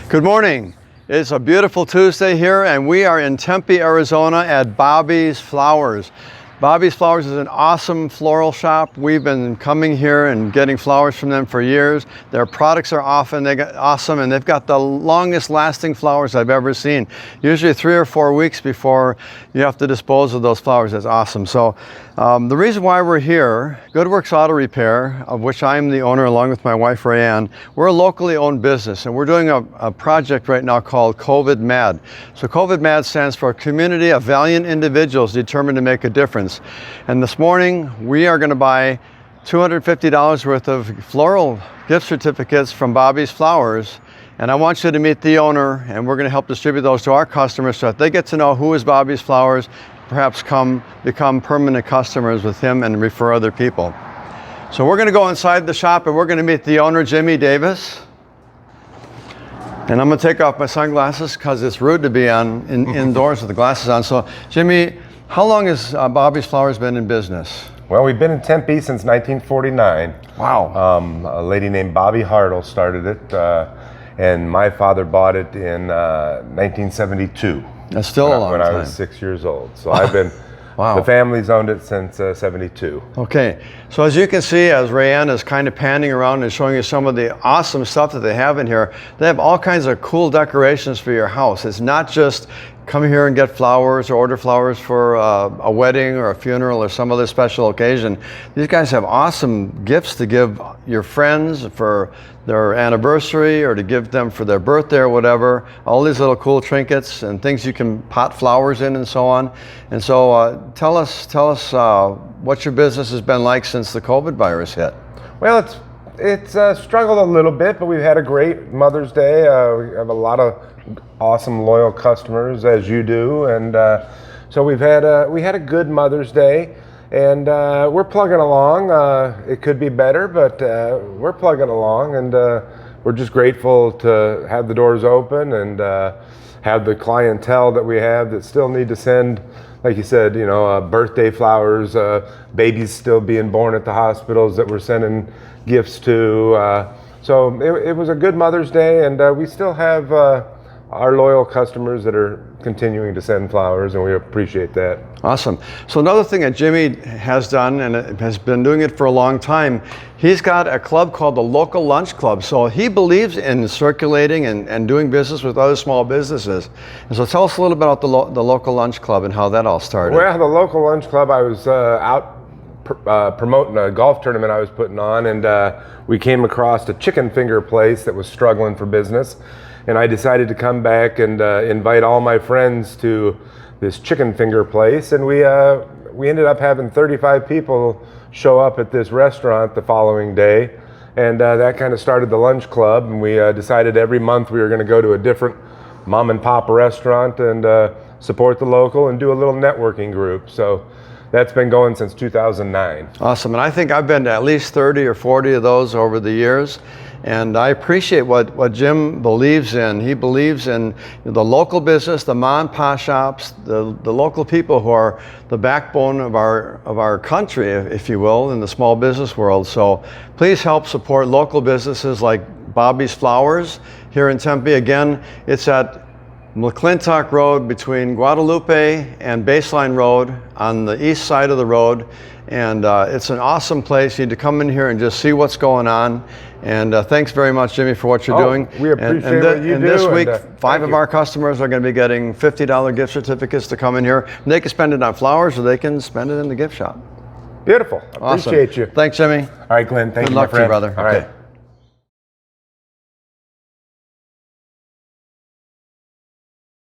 Good morning. It's a beautiful Tuesday here, and we are in Tempe, Arizona at Bobbies Flowers. Bobbies Flowers is an awesome floral shop. We've been coming here and getting flowers from them for years. Their products are awesome, and they've got the longest lasting flowers I've ever seen. Usually 3 or 4 weeks before you have to dispose of those flowers. That's awesome. So the reason why we're here, Goodworks Auto Repair, of which I'm the owner along with my wife Rayanne, we're a locally owned business, and we're doing a project right now called COVID MAD. So COVID MAD stands for Community of Valiant Individuals Determined to Make a Difference. And this morning we are going to buy $250 worth of floral gift certificates from Bobbies Flowers, and I want you to meet the owner, and we're going to help distribute those to our customers so that they get to know who is Bobbies Flowers, perhaps become permanent customers with him and refer other people. So we're going to go inside the shop and we're going to meet the owner, Jimmy Davis. And I'm going to take off my sunglasses because it's rude to be indoors with the glasses on. So Jimmy, how long has Bobbies Flowers been in business? Well, we've been in Tempe since 1949. Wow. A lady named Bobbie Hartle started it, and my father bought it in 1972. That's still a long time. When I was 6 years old. So I've been, wow. The family's owned it since 72. Okay, so as you can see, as Rayanne is kind of panning around and showing you some of the awesome stuff that they have in here, they have all kinds of cool decorations for your house. It's not just come here and get flowers or order flowers for a wedding or a funeral or some other special occasion. These guys have awesome gifts to give your friends for their anniversary or to give them for their birthday or whatever. All these little cool trinkets and things you can pot flowers in and so on. And so tell us what your business has been like since the COVID virus hit. Well, it's struggled a little bit, but we've had a great Mother's Day. We have a lot of awesome loyal customers, as you do, and so we had a good Mother's Day, and we're plugging along. It could be better, but we're plugging along, and we're just grateful to have the doors open and have the clientele that we have that still need to send, like you said, birthday flowers, babies still being born at the hospitals that we're sending gifts to. So it was a good Mother's Day, and we still have our loyal customers that are continuing to send flowers, and we appreciate that. Awesome. So another thing that Jimmy has done, and has been doing it for a long time, he's got a club called the Local Lunch Club. So he believes in circulating and doing business with other small businesses. And so tell us a little bit about the Local Lunch Club and how that all started. Well, the Local Lunch Club, I was out promoting a golf tournament I was putting on, and we came across a chicken finger place that was struggling for business. And I decided to come back and invite all my friends to this chicken finger place, and we ended up having 35 people show up at this restaurant the following day, and that kind of started the lunch club. And we decided every month we were going to go to a different mom and pop restaurant and support the local and do a little networking group. So that's been going since 2009. Awesome, and I think I've been to at least 30 or 40 of those over the years. And I appreciate what Jim believes in. He believes in the local business, the mom and pop shops, the local people who are the backbone of our country, if you will, in the small business world. So please help support local businesses like Bobbies Flowers here in Tempe. Again, it's at McClintock Road between Guadalupe and Baseline Road on the east side of the road. And it's an awesome place. You need to come in here and just see what's going on. And thanks very much, Jimmy, for what you're doing. We appreciate what you do. And this week, 5 of our customers are going to be getting $50 gift certificates to come in here. And they can spend it on flowers or they can spend it in the gift shop. Beautiful. Awesome. Appreciate you. Thanks, Jimmy. All right, Glenn. Thank you, Good luck my friend. to you, brother. All Okay. right.